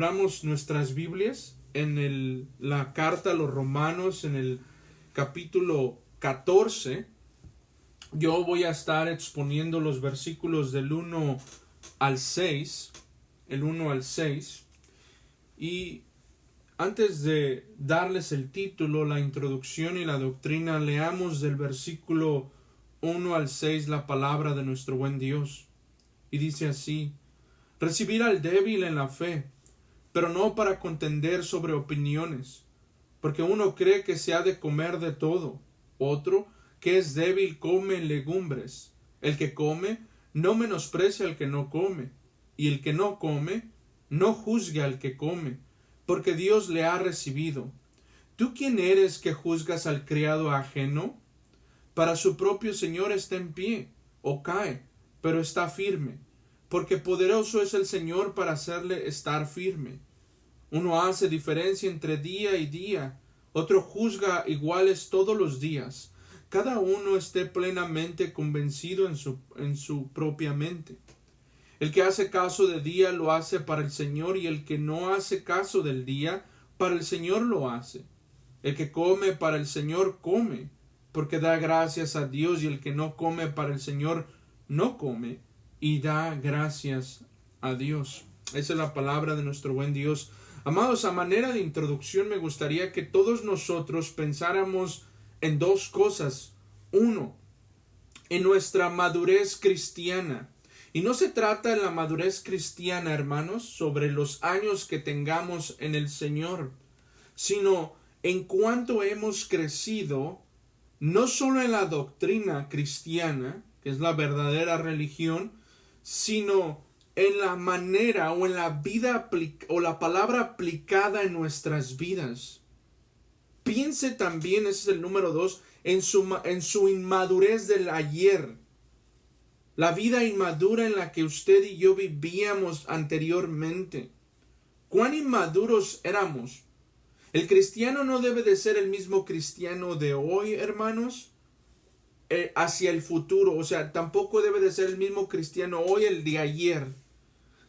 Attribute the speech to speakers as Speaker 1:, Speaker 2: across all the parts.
Speaker 1: abramos nuestras Biblias en la carta a los Romanos, en el capítulo 14. Yo voy a estar exponiendo los versículos del 1 al 6, el 1 al 6. Y antes de darles el título, la introducción y la doctrina, leamos del versículo 1 al 6 la palabra de nuestro buen Dios. Y dice así: recibir al débil en la fe, pero no para contender sobre opiniones, porque uno cree que se ha de comer de todo, otro, que es débil, come legumbres. El que come, no menosprecia al que no come, y el que no come, no juzgue al que come, porque Dios le ha recibido. ¿Tú quién eres que juzgas al criado ajeno? Para su propio Señor está en pie, o cae, pero está firme, porque poderoso es el Señor para hacerle estar firme. Uno hace diferencia entre día y día, otro juzga iguales todos los días. Cada uno esté plenamente convencido en su propia mente. El que hace caso de día lo hace para el Señor, y el que no hace caso del día, para el Señor lo hace. El que come para el Señor come, porque da gracias a Dios, y el que no come para el Señor no come, y da gracias a Dios. Esa es la palabra de nuestro buen Dios. Amados, a manera de introducción me gustaría que todos nosotros pensáramos en dos cosas. Uno, en nuestra madurez cristiana. Y no se trata de la madurez cristiana, hermanos, sobre los años que tengamos en el Señor, sino en cuanto hemos crecido, no solo en la doctrina cristiana, que es la verdadera religión, sino en la manera o en la vida o la palabra aplicada en nuestras vidas. Piense también, ese es el número 2, en su inmadurez del ayer. La vida inmadura en la que usted y yo vivíamos anteriormente. ¿Cuán inmaduros éramos? El cristiano no debe de ser el mismo cristiano de hoy, hermanos, hacia el futuro. O sea, tampoco debe de ser el mismo cristiano hoy, el de ayer.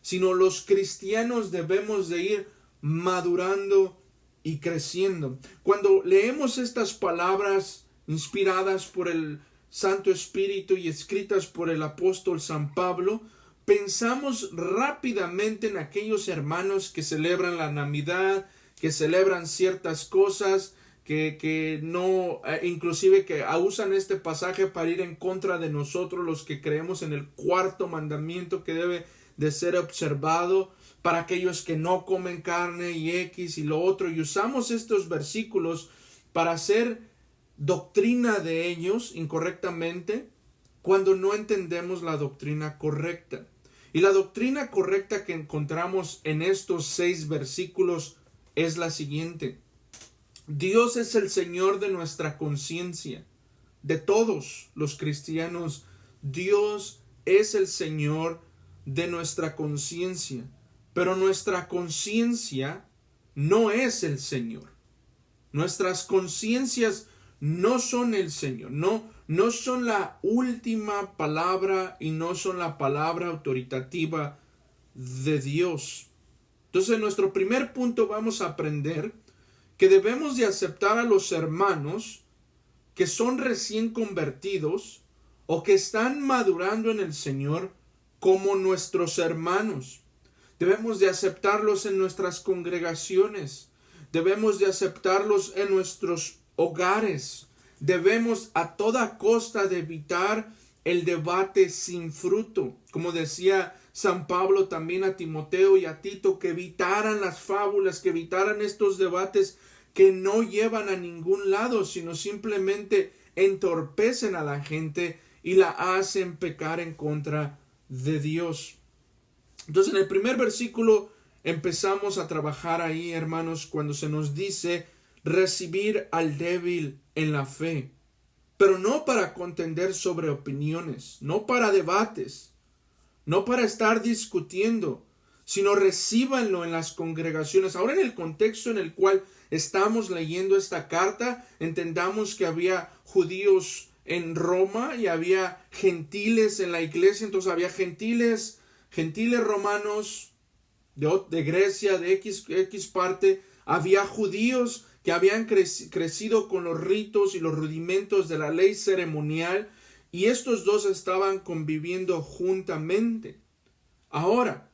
Speaker 1: Sino los cristianos debemos de ir madurando y creciendo. Cuando leemos estas palabras inspiradas por el Santo Espíritu y escritas por el apóstol San Pablo, pensamos rápidamente en aquellos hermanos que celebran la Navidad, que celebran ciertas cosas, que no, inclusive que usan este pasaje para ir en contra de nosotros, los que creemos en el cuarto mandamiento que debe de ser observado, para aquellos que no comen carne y X y lo otro, y usamos estos versículos para hacer doctrina de ellos incorrectamente cuando no entendemos la doctrina correcta. Y la doctrina correcta que encontramos en estos 6 versículos es la siguiente: Dios es el Señor de nuestra conciencia, de todos los cristianos. Dios es el Señor de nuestra conciencia, pero nuestra conciencia no es el Señor. Nuestras conciencias no son el Señor, no son la última palabra y no son la palabra autoritativa de Dios. Entonces, en nuestro primer punto vamos a aprender que debemos de aceptar a los hermanos que son recién convertidos o que están madurando en el Señor como nuestros hermanos. Debemos de aceptarlos en nuestras congregaciones. Debemos de aceptarlos en nuestros hogares. Debemos a toda costa de evitar el debate sin fruto. Como decía San Pablo también a Timoteo y a Tito, que evitaran las fábulas, que evitaran estos debates que no llevan a ningún lado, sino simplemente entorpecen a la gente y la hacen pecar en contra de Dios. Entonces, en el primer versículo empezamos a trabajar ahí, hermanos, cuando se nos dice recibir al débil en la fe, pero no para contender sobre opiniones, no para debates, no para estar discutiendo, sino recíbanlo en las congregaciones. Ahora, en el contexto en el cual estamos leyendo esta carta, entendamos que había judíos en Roma y había gentiles en la iglesia. Entonces había gentiles romanos de Grecia, de X parte, había judíos que habían crecido con los ritos y los rudimentos de la ley ceremonial, y estos dos estaban conviviendo juntamente. Ahora,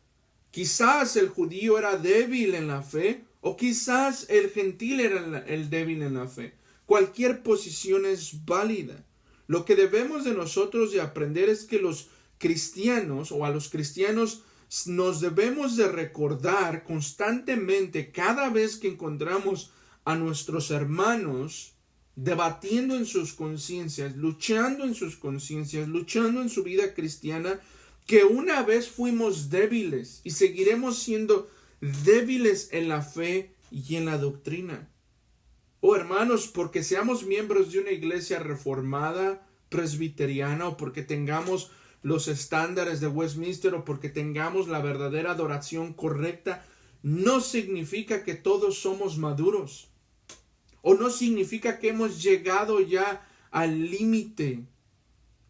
Speaker 1: quizás el judío era débil en la fe, o quizás el gentil era el débil en la fe. Cualquier posición es válida. Lo que debemos de nosotros de aprender es que los cristianos, o a los cristianos, nos debemos de recordar constantemente, cada vez que encontramos a nuestros hermanos debatiendo en sus conciencias, luchando en sus conciencias, luchando en su vida cristiana, que una vez fuimos débiles y seguiremos siendo débiles en la fe y en la doctrina. Oh hermanos, porque seamos miembros de una iglesia reformada, presbiteriana, o porque tengamos los estándares de Westminster, o porque tengamos la verdadera adoración correcta, no significa que todos somos maduros, o no significa que hemos llegado ya al límite,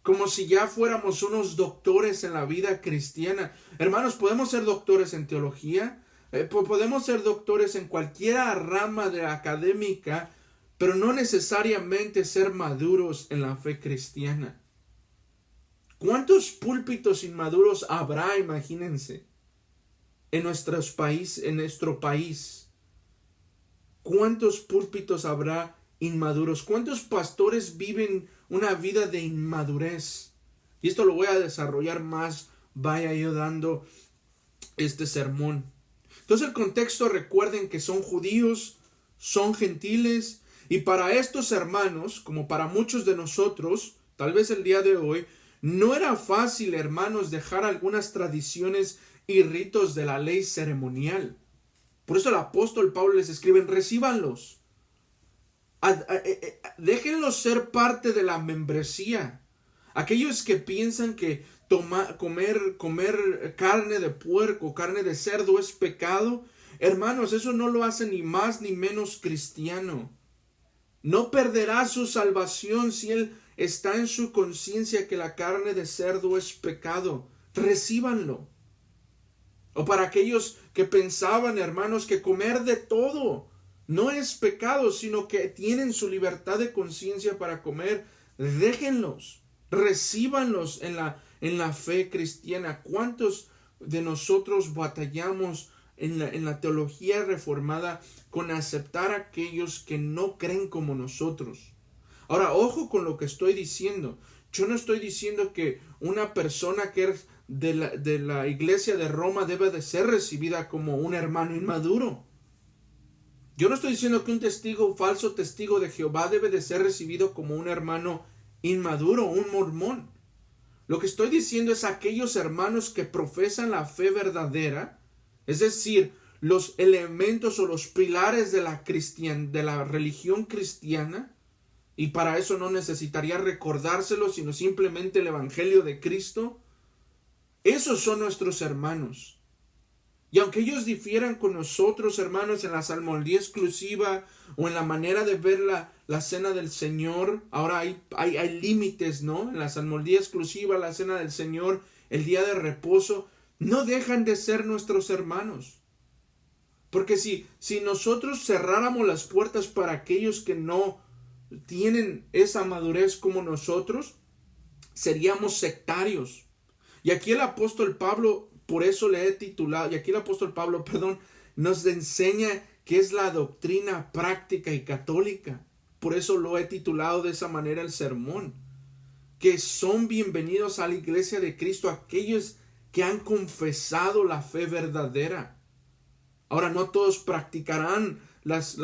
Speaker 1: como si ya fuéramos unos doctores en la vida cristiana. Hermanos, podemos ser doctores en teología, podemos ser doctores en cualquier rama de académica, pero no necesariamente ser maduros en la fe cristiana. ¿Cuántos púlpitos inmaduros habrá, imagínense, en nuestro país? ¿Cuántos púlpitos habrá inmaduros? ¿Cuántos pastores viven una vida de inmadurez? Y esto lo voy a desarrollar más, vaya yo dando este sermón. Entonces el contexto, recuerden que son judíos, son gentiles, y para estos hermanos, como para muchos de nosotros, tal vez el día de hoy, no era fácil, hermanos, dejar algunas tradiciones y ritos de la ley ceremonial. Por eso el apóstol Pablo les escribe: recíbanlos, déjenlos ser parte de la membresía. Aquellos que piensan que comer carne de puerco, carne de cerdo es pecado, hermanos, eso no lo hace ni más ni menos cristiano. No perderá su salvación si él está en su conciencia que la carne de cerdo es pecado. Recíbanlo. O para aquellos que pensaban, hermanos, que comer de todo no es pecado, sino que tienen su libertad de conciencia para comer, déjenlos, recíbanlos en la fe cristiana. ¿Cuántos de nosotros batallamos en la teología reformada con aceptar a aquellos que no creen como nosotros? Ahora, ojo con lo que estoy diciendo. Yo no estoy diciendo que una persona que es de la iglesia de Roma debe de ser recibida como un hermano inmaduro. Yo no estoy diciendo que un falso testigo de Jehová debe de ser recibido como un hermano inmaduro, un mormón. Lo que estoy diciendo es aquellos hermanos que profesan la fe verdadera, es decir, los elementos o los pilares de la religión cristiana, y para eso no necesitaría recordárselo, sino simplemente el evangelio de Cristo. Esos son nuestros hermanos. Y aunque ellos difieran con nosotros, hermanos, en la salmodía exclusiva o en la manera de ver la cena del Señor, ahora hay límites, ¿no? En la salmodía exclusiva, la cena del Señor, el día de reposo, no dejan de ser nuestros hermanos. Porque si nosotros cerráramos las puertas para aquellos que no tienen esa madurez como nosotros, seríamos sectarios. Y aquí el apóstol Pablo, por eso le he titulado, nos enseña qué es la doctrina práctica y católica. Por eso lo he titulado de esa manera el sermón. Que son bienvenidos a la iglesia de Cristo aquellos que han confesado la fe verdadera. Ahora, no todos practicarán las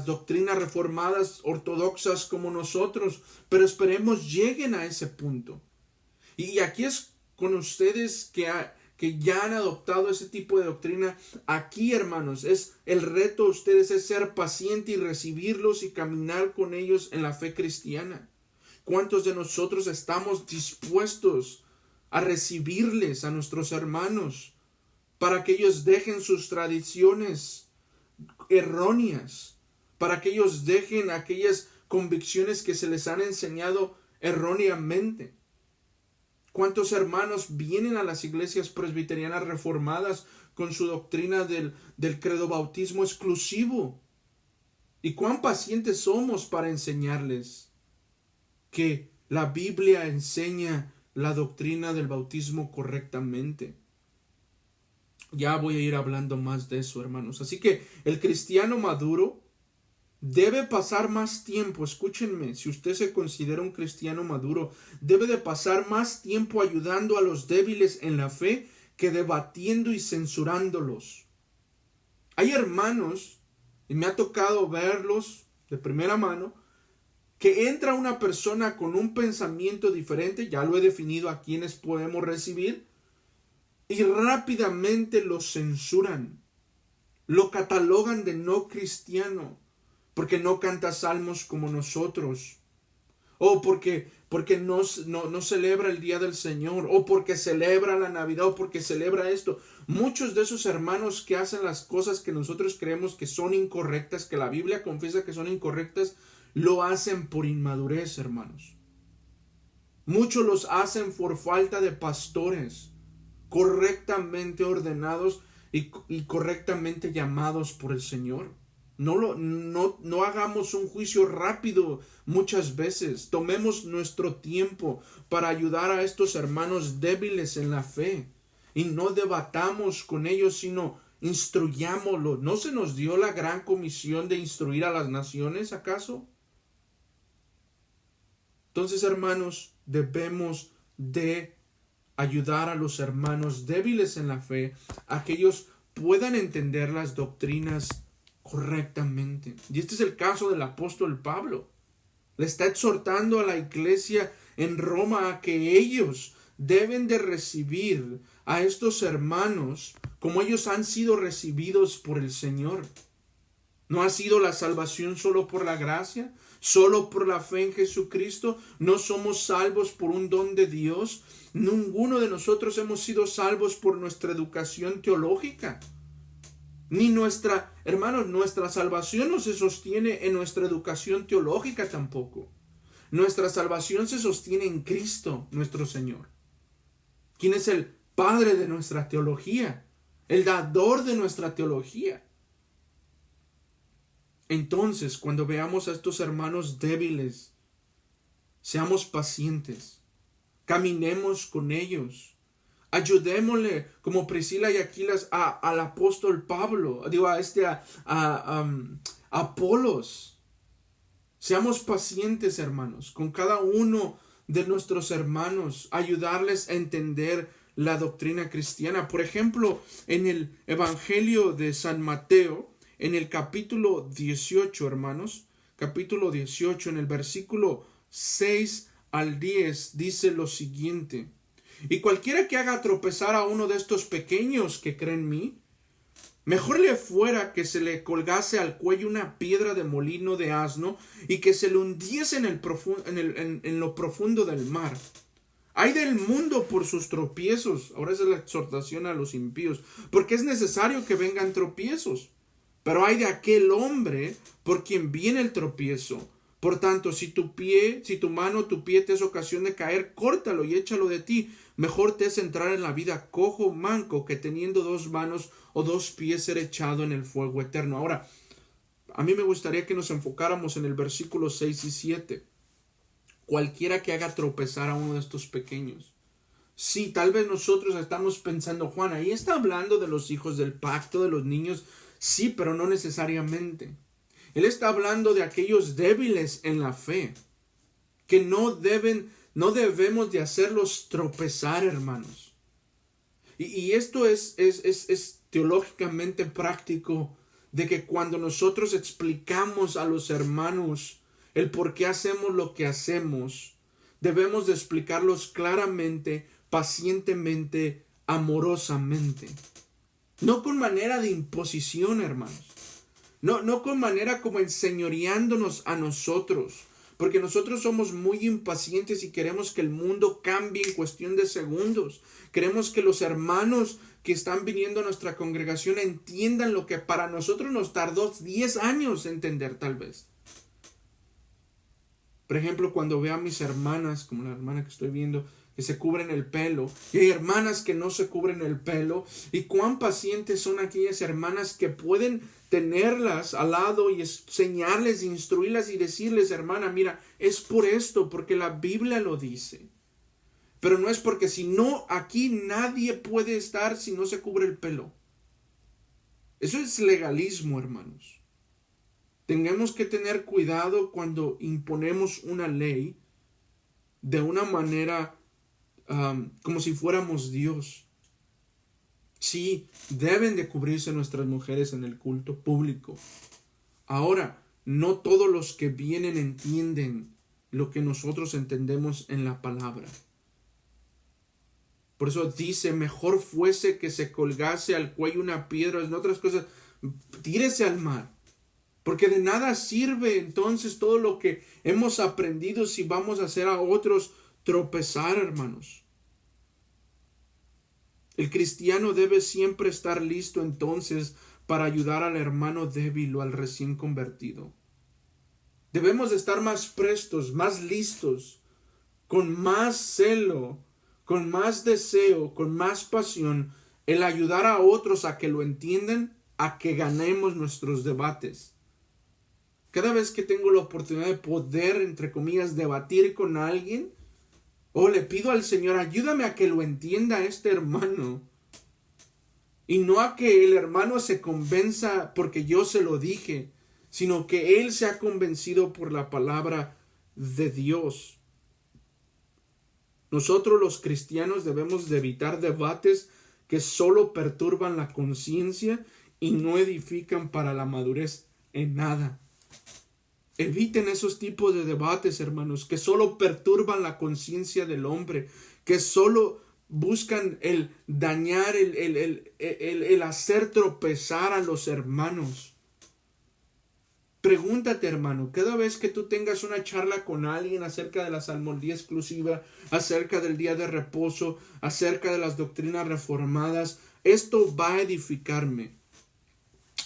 Speaker 1: doctrinas reformadas ortodoxas como nosotros, pero esperemos lleguen a ese punto. Y aquí es con ustedes que ya han adoptado ese tipo de doctrina. Aquí, hermanos, es el reto de ustedes es ser paciente y recibirlos y caminar con ellos en la fe cristiana. ¿Cuántos de nosotros estamos dispuestos a recibirles a nuestros hermanos para que ellos dejen sus tradiciones erróneas, para que ellos dejen aquellas convicciones que se les han enseñado erróneamente? ¿Cuántos hermanos vienen a las iglesias presbiterianas reformadas con su doctrina del credo bautismo exclusivo? ¿Y cuán pacientes somos para enseñarles que la Biblia enseña la doctrina del bautismo correctamente? Ya voy a ir hablando más de eso, hermanos. Así que el cristiano maduro debe pasar más tiempo, escúchenme, si usted se considera un cristiano maduro, debe de pasar más tiempo ayudando a los débiles en la fe que debatiendo y censurándolos. Hay hermanos, y me ha tocado verlos de primera mano, que entra una persona con un pensamiento diferente, ya lo he definido a quienes podemos recibir, y rápidamente lo censuran, lo catalogan de no cristiano, porque no canta salmos como nosotros, o porque no celebra el día del Señor, o porque celebra la Navidad, o porque celebra esto. Muchos de esos hermanos que hacen las cosas que nosotros creemos que son incorrectas, que la Biblia confiesa que son incorrectas, lo hacen por inmadurez, hermanos. Muchos los hacen por falta de pastores correctamente ordenados y correctamente llamados por el Señor. No hagamos un juicio rápido muchas veces. Tomemos nuestro tiempo para ayudar a estos hermanos débiles en la fe. Y no debatamos con ellos, sino instruyámoslos. ¿No se nos dio la gran comisión de instruir a las naciones, acaso? Entonces, hermanos, debemos de ayudar a los hermanos débiles en la fe a que ellos puedan entender las doctrinas correctamente. Y este es el caso del apóstol Pablo. Le está exhortando a la iglesia en Roma a que ellos deben de recibir a estos hermanos como ellos han sido recibidos por el Señor. ¿No ha sido la salvación solo por la gracia? ¿Solo por la fe en Jesucristo? ¿No somos salvos por un don de Dios? Ninguno de nosotros hemos sido salvos por nuestra educación teológica. Ni nuestra salvación no se sostiene en nuestra educación teológica tampoco. Nuestra salvación se sostiene en Cristo, nuestro Señor, quien es el Padre de nuestra teología, el dador de nuestra teología. Entonces, cuando veamos a estos hermanos débiles, seamos pacientes, caminemos con ellos. Ayudémosle como Priscila y Aquilas al apóstol Pablo, a Apolos. Seamos pacientes, hermanos, con cada uno de nuestros hermanos, ayudarles a entender la doctrina cristiana. Por ejemplo, en el Evangelio de San Mateo, en el capítulo 18, hermanos, capítulo 18, en el versículo 6 al 10, dice lo siguiente: y cualquiera que haga tropezar a uno de estos pequeños que creen en mí, mejor le fuera que se le colgase al cuello una piedra de molino de asno y que se le hundiese en lo profundo del mar. Ay del mundo por sus tropiezos. Ahora esa es la exhortación a los impíos, porque es necesario que vengan tropiezos. Pero ay de aquel hombre por quien viene el tropiezo. Por tanto, si tu mano, tu pie te es ocasión de caer, córtalo y échalo de ti. Mejor te es entrar en la vida cojo, manco, que teniendo 2 manos o 2 pies ser echado en el fuego eterno. Ahora, a mí me gustaría que nos enfocáramos en el versículo 6 y 7. Cualquiera que haga tropezar a uno de estos pequeños. Sí, tal vez nosotros estamos pensando, Juan, ahí está hablando de los hijos del pacto, de los niños. Sí, pero no necesariamente. Él está hablando de aquellos débiles en la fe, que no debemos de hacerlos tropezar, hermanos. Y esto es teológicamente práctico, de que cuando nosotros explicamos a los hermanos el por qué hacemos lo que hacemos, debemos de explicarlos claramente, pacientemente, amorosamente. No con manera de imposición, hermanos. No con manera como enseñoreándonos a nosotros, porque nosotros somos muy impacientes y queremos que el mundo cambie en cuestión de segundos. Queremos que los hermanos que están viniendo a nuestra congregación entiendan lo que para nosotros nos tardó 10 años entender tal vez. Por ejemplo, cuando veo a mis hermanas, como la hermana que estoy viendo, que se cubren el pelo, y hay hermanas que no se cubren el pelo, y cuán pacientes son aquellas hermanas que pueden tenerlas al lado y enseñarles, instruirlas y decirles, hermana, mira, es por esto, porque la Biblia lo dice. Pero no es porque si no, aquí nadie puede estar si no se cubre el pelo. Eso es legalismo, hermanos. Tengamos que tener cuidado cuando imponemos una ley de una manera como si fuéramos Dios. Sí, deben de cubrirse nuestras mujeres en el culto público. Ahora, no todos los que vienen entienden lo que nosotros entendemos en la palabra. Por eso dice, mejor fuese que se colgase al cuello una piedra, en otras cosas, tírese al mar. Porque de nada sirve entonces todo lo que hemos aprendido si vamos a hacer a otros tropezar, hermanos. El cristiano debe siempre estar listo entonces para ayudar al hermano débil o al recién convertido. Debemos de estar más prestos, más listos, con más celo, con más deseo, con más pasión, el ayudar a otros a que lo entiendan, a que ganemos nuestros debates. Cada vez que tengo la oportunidad de poder, entre comillas, debatir con alguien, le pido al Señor, ayúdame a que lo entienda este hermano. Y no a que el hermano se convenza porque yo se lo dije, sino que él sea convencido por la palabra de Dios. Nosotros los cristianos debemos de evitar debates que solo perturban la conciencia y no edifican para la madurez en nada. Eviten esos tipos de debates, hermanos, que solo perturban la conciencia del hombre, que solo buscan el dañar, el hacer tropezar a los hermanos. Pregúntate, hermano, cada vez que tú tengas una charla con alguien acerca de la salmodía exclusiva, acerca del día de reposo, acerca de las doctrinas reformadas, esto va a edificarme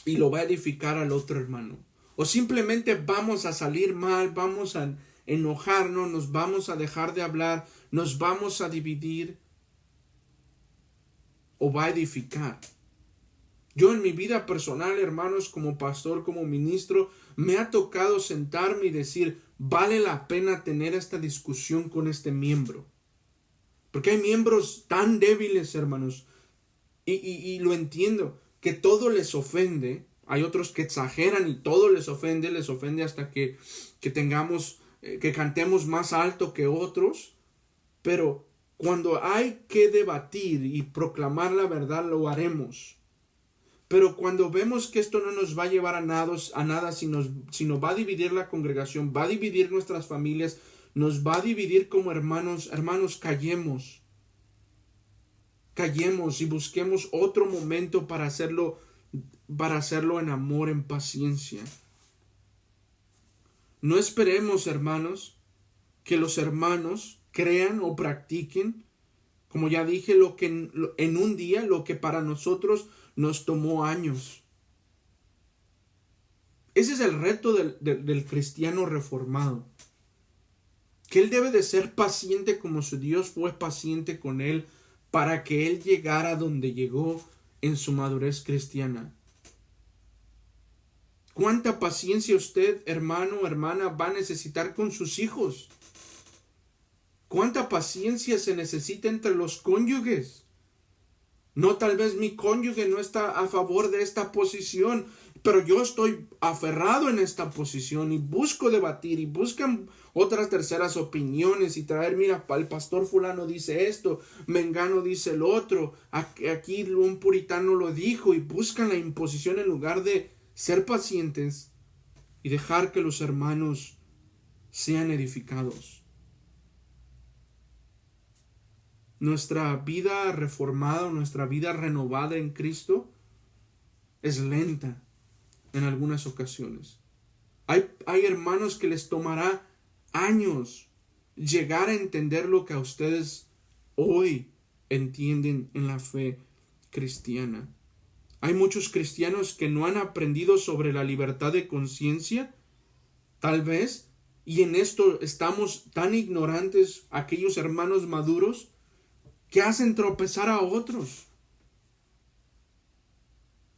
Speaker 1: y lo va a edificar al otro hermano. O simplemente vamos a salir mal, vamos a enojarnos, nos vamos a dejar de hablar, nos vamos a dividir. O va a edificar. Yo en mi vida personal, hermanos, como pastor, como ministro, me ha tocado sentarme y decir, vale la pena tener esta discusión con este miembro. Porque hay miembros tan débiles, hermanos, y lo entiendo, que todo les ofende. Hay otros que exageran y todo les ofende hasta que tengamos, que cantemos más alto que otros. Pero cuando hay que debatir y proclamar la verdad, lo haremos. Pero cuando vemos que esto no nos va a llevar a nada, sino va a dividir la congregación, va a dividir nuestras familias, nos va a dividir como hermanos, callemos. Callemos y busquemos otro momento para hacerlo en amor, en paciencia. No esperemos, hermanos, que los hermanos crean o practiquen, como ya dije, lo que en un día, lo que para nosotros nos tomó años. Ese es el reto del cristiano reformado. Que él debe de ser paciente como su Dios fue paciente con él para que él llegara donde llegó en su madurez cristiana. ¿Cuánta paciencia usted, hermano o hermana, va a necesitar con sus hijos? ¿Cuánta paciencia se necesita entre los cónyuges? No, tal vez mi cónyuge no está a favor de esta posición, pero yo estoy aferrado en esta posición y busco debatir y buscan otras terceras opiniones y traer, mira, el pastor fulano dice esto, mengano dice el otro, aquí un puritano lo dijo, y buscan la imposición en lugar de ser pacientes y dejar que los hermanos sean edificados. Nuestra vida reformada, nuestra vida renovada en Cristo es lenta en algunas ocasiones. Hay hermanos que les tomará años llegar a entender lo que a ustedes hoy entienden en la fe cristiana. Hay muchos cristianos que no han aprendido sobre la libertad de conciencia, tal vez Y en esto estamos tan ignorantes, aquellos hermanos maduros, que hacen tropezar a otros.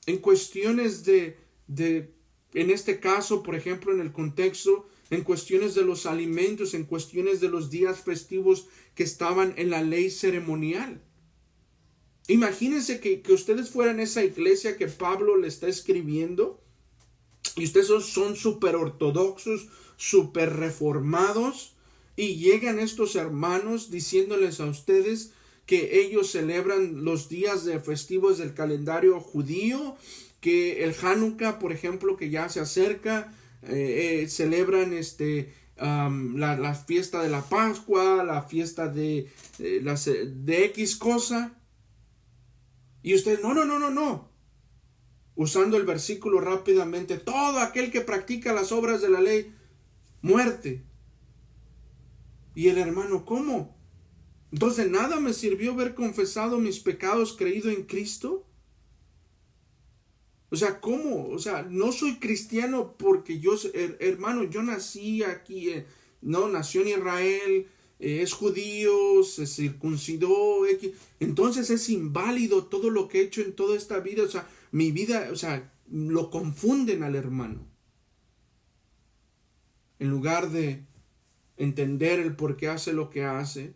Speaker 1: En cuestiones en este caso, por ejemplo, en el contexto, en cuestiones de los alimentos, en cuestiones de los días festivos que estaban en la ley ceremonial. Imagínense que ustedes fueran esa iglesia que Pablo le está escribiendo y ustedes son súper ortodoxos, súper reformados, y llegan estos hermanos diciéndoles a ustedes que ellos celebran los días de festivos del calendario judío, que el Hanukkah, por ejemplo, que ya se acerca, celebran la fiesta de la Pascua, la fiesta de X cosa. Y ustedes, no. Usando el versículo rápidamente, todo aquel que practica las obras de la ley, muerte. Y el hermano, ¿cómo? Entonces, ¿de nada me sirvió haber confesado mis pecados, creído en Cristo? O sea, ¿cómo? O sea, no soy cristiano porque hermano, yo nací aquí, nació en Israel, es judío, se circuncidó, entonces es inválido todo lo que he hecho en toda esta vida. O sea, mi vida, o sea, lo confunden al hermano. En lugar de entender el por qué hace lo que hace,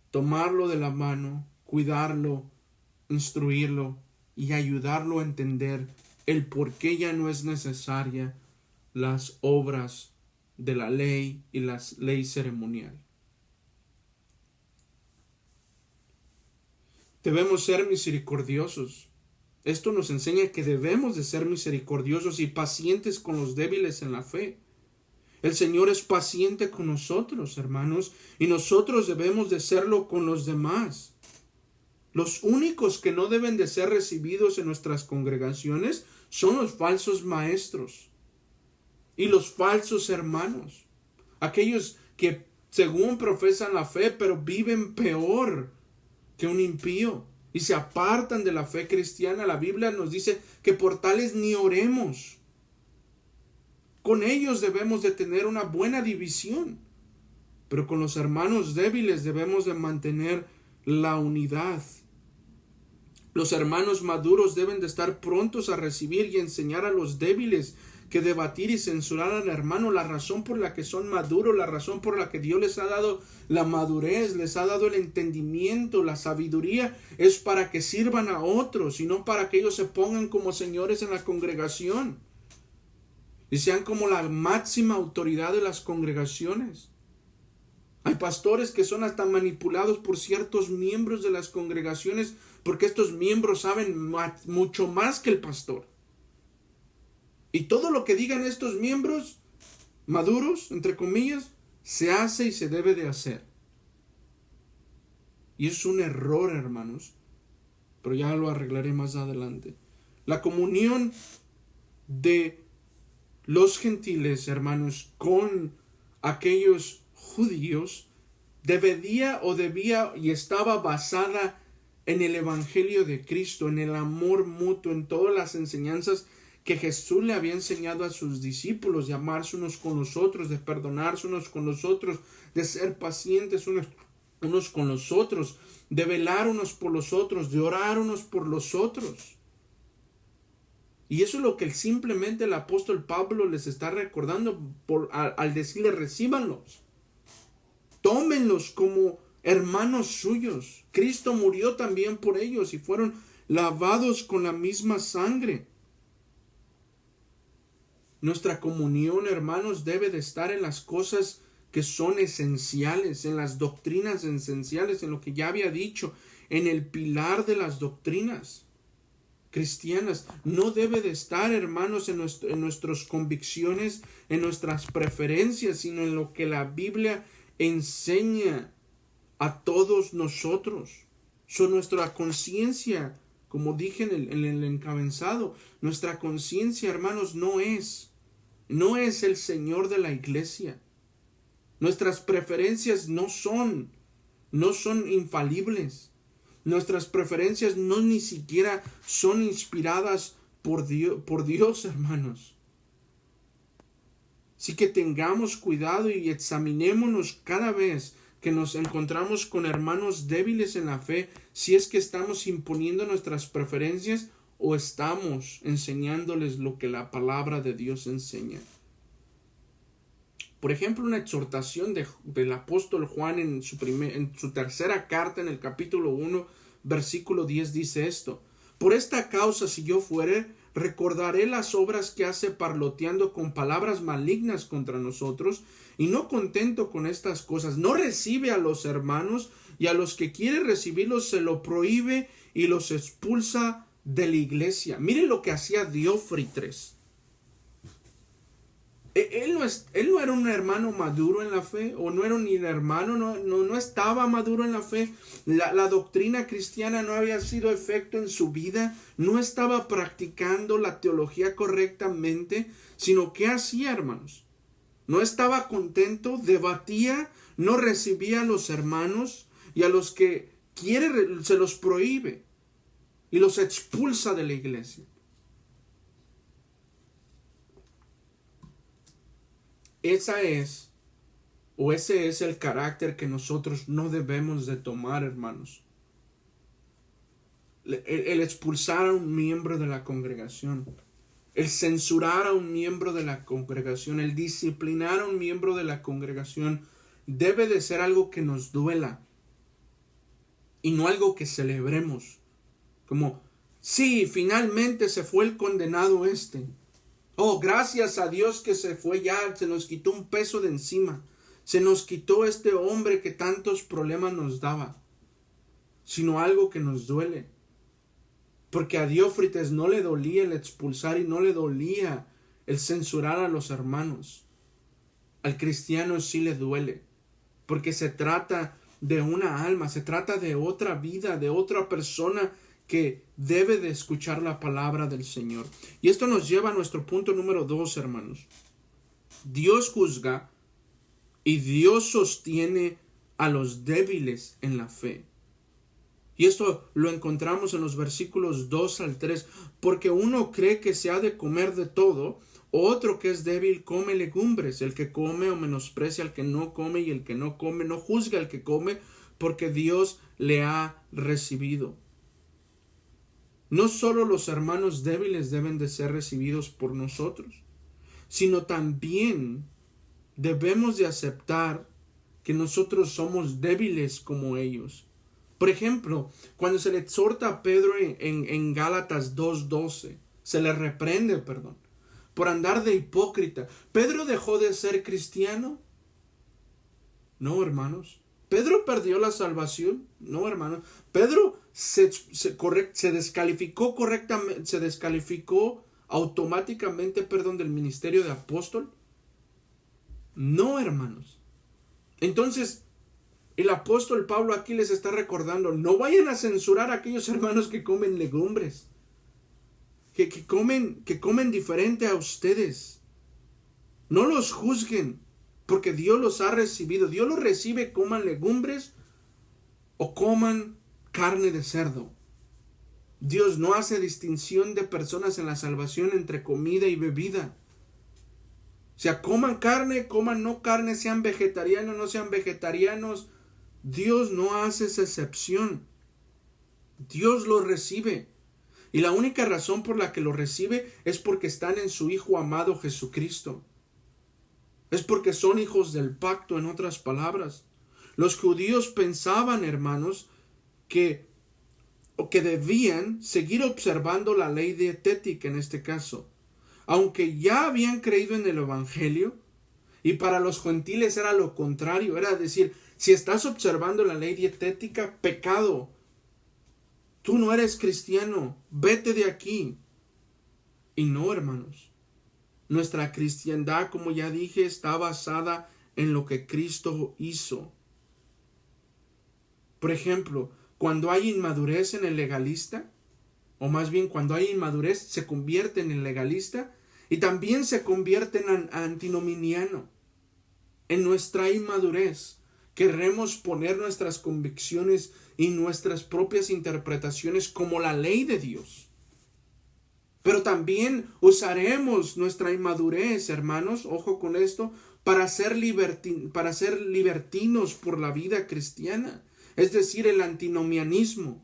Speaker 1: tomarlo de la mano, cuidarlo, instruirlo y ayudarlo a entender el por qué ya no es necesaria las obras de la ley y la ley ceremonial. Debemos ser misericordiosos. Esto nos enseña que debemos de ser misericordiosos y pacientes con los débiles en la fe. El Señor es paciente con nosotros, hermanos, y nosotros debemos de serlo con los demás. Los únicos que no deben de ser recibidos en nuestras congregaciones son los falsos maestros y los falsos hermanos. Aquellos que según profesan la fe, pero viven peor que un impío y se apartan de la fe cristiana. La Biblia nos dice que por tales ni oremos. Con ellos debemos de tener una buena división, pero con los hermanos débiles debemos de mantener la unidad. Los hermanos maduros deben de estar prontos a recibir y enseñar a los débiles, que debatir y censurar al hermano. La razón por la que son maduros, la razón por la que Dios les ha dado la madurez, les ha dado el entendimiento, la sabiduría, es para que sirvan a otros y no para que ellos se pongan como señores en la congregación y sean como la máxima autoridad de las congregaciones. Hay pastores que son hasta manipulados por ciertos miembros de las congregaciones porque estos miembros saben mucho más que el pastor. Y todo lo que digan estos miembros maduros, entre comillas, se hace y se debe de hacer. Y es un error, hermanos, pero ya lo arreglaré más adelante. La comunión de los gentiles, hermanos, con aquellos judíos debía y estaba basada en el evangelio de Cristo, en el amor mutuo, en todas las enseñanzas que Jesús le había enseñado a sus discípulos, de amarse unos con los otros, de perdonarse unos con los otros, de ser pacientes unos con los otros, de velar unos por los otros, de orar unos por los otros. Y eso es lo que simplemente el apóstol Pablo les está recordando al decirles: recíbanlos, tómenlos como hermanos suyos. Cristo murió también por ellos y fueron lavados con la misma sangre. Nuestra comunión, hermanos, debe de estar en las cosas que son esenciales, en las doctrinas esenciales, en lo que ya había dicho, en el pilar de las doctrinas cristianas. No debe de estar, hermanos, en nuestras convicciones, en nuestras preferencias, sino en lo que la Biblia enseña a todos nosotros. Nuestra conciencia, como dije en el encabezado, nuestra conciencia, hermanos, no es el Señor de la iglesia. Nuestras preferencias no son infalibles. Nuestras preferencias ni siquiera son inspiradas por Dios, hermanos. Así que tengamos cuidado y examinémonos cada vez que nos encontramos con hermanos débiles en la fe, si es que estamos imponiendo nuestras preferencias o estamos enseñándoles lo que la palabra de Dios enseña. Por ejemplo, una exhortación del apóstol Juan en su tercera carta, en el capítulo 1, versículo 10, dice esto: por esta causa, si yo fuere, recordaré las obras que hace parloteando con palabras malignas contra nosotros, y no contento con estas cosas, no recibe a los hermanos, y a los que quiere recibirlos se lo prohíbe y los expulsa de la iglesia. Miren lo que hacía Diófritres. Él no era un hermano maduro en la fe, o no era ni un hermano, no estaba maduro en la fe. La doctrina cristiana no había sido efecto en su vida, no estaba practicando la teología correctamente, sino ¿qué hacía, hermanos? No estaba contento, debatía, no recibía a los hermanos, y a los que quiere se los prohíbe y los expulsa de la iglesia. Ese es el carácter que nosotros no debemos de tomar, hermanos. El expulsar a un miembro de la congregación, el censurar a un miembro de la congregación, el disciplinar a un miembro de la congregación, debe de ser algo que nos duela y no algo que celebremos. Como, sí, finalmente se fue el condenado este. Oh, gracias a Dios que se fue ya, se nos quitó un peso de encima. Se nos quitó este hombre que tantos problemas nos daba. Sino algo que nos duele. Porque a Diófrites no le dolía el expulsar y no le dolía el censurar a los hermanos. Al cristiano sí le duele. Porque se trata de una alma, se trata de otra vida, de otra persona que debe de escuchar la palabra del Señor. Y esto nos lleva a nuestro punto número 2, hermanos. Dios juzga y Dios sostiene a los débiles en la fe. Y esto lo encontramos en los versículos 2 al 3. Porque uno cree que se ha de comer de todo, otro que es débil come legumbres. El que come o menosprecia al que no come, y el que no come no juzga al que come, porque Dios le ha recibido. No solo los hermanos débiles deben de ser recibidos por nosotros, sino también debemos de aceptar que nosotros somos débiles como ellos. Por ejemplo, cuando se le exhorta a Pedro en Gálatas 2:12, se le reprende, por andar de hipócrita. ¿Pedro dejó de ser cristiano? No, hermanos. ¿Pedro perdió la salvación? No, hermanos. Pedro se descalificó correctamente, se descalificó automáticamente, del ministerio de apóstol. No, hermanos. Entonces, el apóstol Pablo aquí les está recordando: no vayan a censurar a aquellos hermanos que comen legumbres, que comen diferente a ustedes. No los juzguen, porque Dios los ha recibido. Dios los recibe, coman legumbres o coman carne de cerdo. Dios no hace distinción de personas en la salvación entre comida y bebida. O sea, coman carne, coman no carne, sean vegetarianos, no sean vegetarianos. Dios no hace esa excepción. Dios los recibe. Y la única razón por la que los recibe es porque están en su Hijo amado Jesucristo. Es porque son hijos del pacto, en otras palabras. Los judíos pensaban, hermanos, que debían seguir observando la ley dietética en este caso. Aunque ya habían creído en el Evangelio, y para los gentiles era lo contrario. Era decir, si estás observando la ley dietética, pecado. Tú no eres cristiano, vete de aquí. Y no, hermanos. Nuestra cristiandad, como ya dije, está basada en lo que Cristo hizo. Por ejemplo, cuando hay inmadurez en el legalista, o más bien cuando hay inmadurez, se convierte en el legalista y también se convierte en antinominiano. En nuestra inmadurez queremos poner nuestras convicciones y nuestras propias interpretaciones como la ley de Dios. Pero también usaremos nuestra inmadurez, hermanos, ojo con esto, para ser libertinos por la vida cristiana. Es decir, el antinomianismo.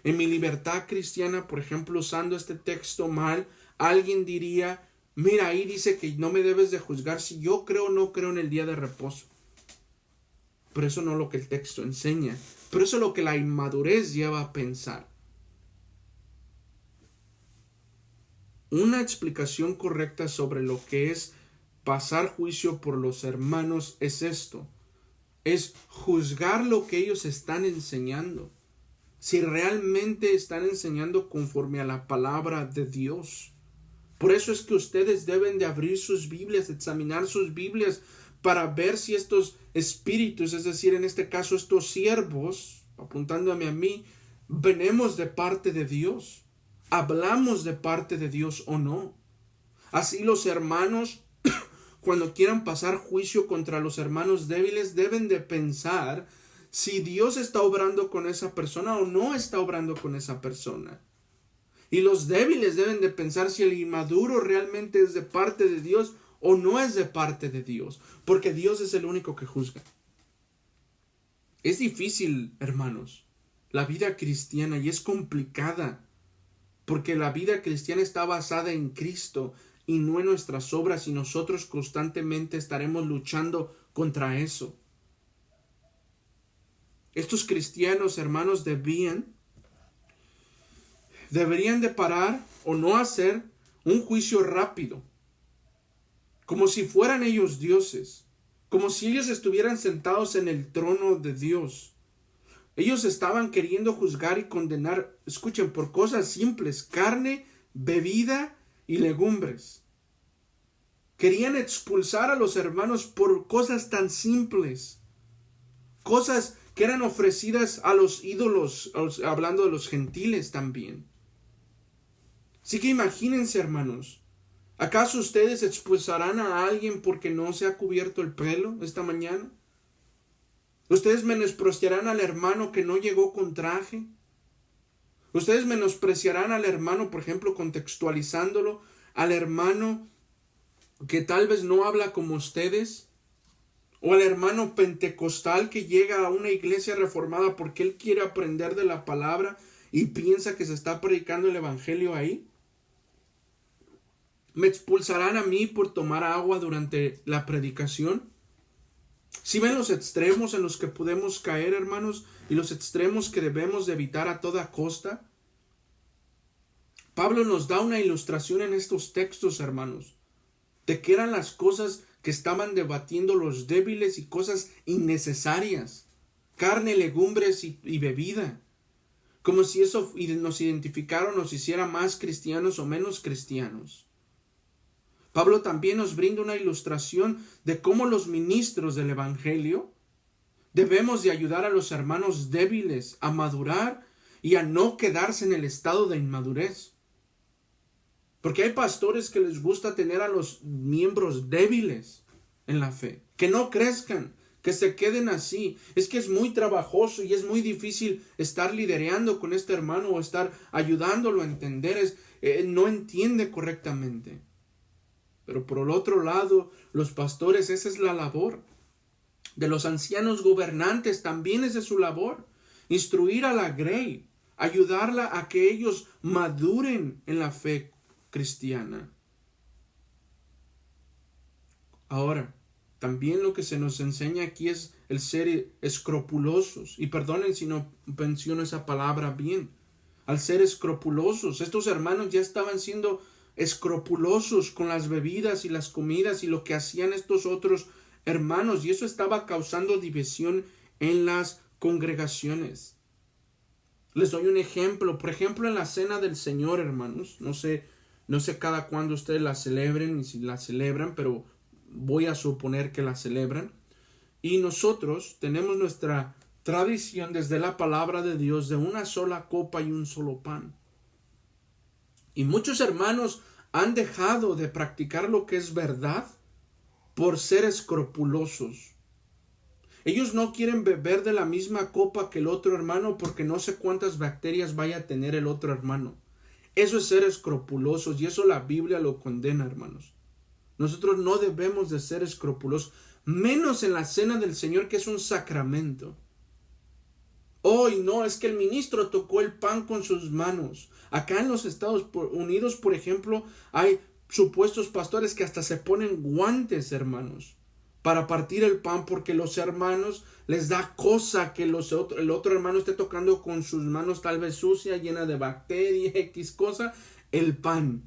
Speaker 1: En mi libertad cristiana, por ejemplo, usando este texto mal, alguien diría, mira, ahí dice que no me debes de juzgar si yo creo o no creo en el día de reposo. Pero eso no es lo que el texto enseña. Pero eso es lo que la inmadurez lleva a pensar. Una explicación correcta sobre lo que es pasar juicio por los hermanos es esto. Es juzgar lo que ellos están enseñando. Si realmente están enseñando conforme a la palabra de Dios. Por eso es que ustedes deben de abrir sus Biblias, examinar sus Biblias para ver si estos espíritus, es decir, en este caso estos siervos, apuntándome a mí, venimos de parte de Dios. ¿Hablamos de parte de Dios o no? Así los hermanos, cuando quieran pasar juicio contra los hermanos débiles, deben de pensar si Dios está obrando con esa persona o no está obrando con esa persona. Y los débiles deben de pensar si el inmaduro realmente es de parte de Dios o no es de parte de Dios, porque Dios es el único que juzga. Es difícil, hermanos, la vida cristiana, y es complicada, porque la vida cristiana está basada en Cristo y no en nuestras obras, y nosotros constantemente estaremos luchando contra eso. Estos cristianos, hermanos, deberían de parar o no hacer un juicio rápido, como si fueran ellos dioses, como si ellos estuvieran sentados en el trono de Dios. Ellos estaban queriendo juzgar y condenar, escuchen, por cosas simples, carne, bebida y legumbres. Querían expulsar a los hermanos por cosas tan simples, cosas que eran ofrecidas a los ídolos, hablando de los gentiles también. Así que imagínense, hermanos, ¿acaso ustedes expulsarán a alguien porque no se ha cubierto el pelo esta mañana? ¿Ustedes menospreciarán al hermano que no llegó con traje? ¿Ustedes menospreciarán al hermano, por ejemplo, contextualizándolo, al hermano que tal vez no habla como ustedes? ¿O al hermano pentecostal que llega a una iglesia reformada porque él quiere aprender de la palabra y piensa que se está predicando el evangelio ahí? ¿Me expulsarán a mí por tomar agua durante la predicación? ¿Sí ven los extremos en los que podemos caer, hermanos? Y los extremos que debemos de evitar a toda costa. Pablo nos da una ilustración en estos textos, hermanos, de qué eran las cosas que estaban debatiendo los débiles y cosas innecesarias. Carne, legumbres y bebida. Como si eso nos identificara o nos hiciera más cristianos o menos cristianos. Pablo también nos brinda una ilustración de cómo los ministros del evangelio debemos de ayudar a los hermanos débiles a madurar y a no quedarse en el estado de inmadurez. Porque hay pastores que les gusta tener a los miembros débiles en la fe, que no crezcan, que se queden así. Es que es muy trabajoso y es muy difícil estar liderando con este hermano o estar ayudándolo a entender. No entiende correctamente. Pero por el otro lado, los pastores, esa es la labor. De los ancianos gobernantes también esa es su labor. Instruir a la grey, ayudarla a que ellos maduren en la fe cristiana. Ahora, también lo que se nos enseña aquí es el ser escrupulosos. Y perdonen si no menciono esa palabra bien. Al ser escrupulosos, estos hermanos ya estaban siendo escrupulosos con las bebidas y las comidas y lo que hacían estos otros hermanos, y eso estaba causando división en las congregaciones. Les doy un ejemplo, por ejemplo en la cena del Señor, hermanos, no sé cada cuándo ustedes la celebren y si la celebran, pero voy a suponer que la celebran, y nosotros tenemos nuestra tradición desde la palabra de Dios de una sola copa y un solo pan. Y muchos hermanos han dejado de practicar lo que es verdad por ser escrupulosos. Ellos no quieren beber de la misma copa que el otro hermano porque no sé cuántas bacterias vaya a tener el otro hermano. Eso es ser escrupulosos y eso la Biblia lo condena, hermanos. Nosotros no debemos de ser escrupulosos, menos en la cena del Señor, que es un sacramento. Hoy no, es que el ministro tocó el pan con sus manos. Acá en los Estados Unidos, por ejemplo, hay supuestos pastores que hasta se ponen guantes, hermanos, para partir el pan, porque los hermanos les da cosa que el otro hermano esté tocando con sus manos tal vez sucia, llena de bacterias, X cosa, el pan.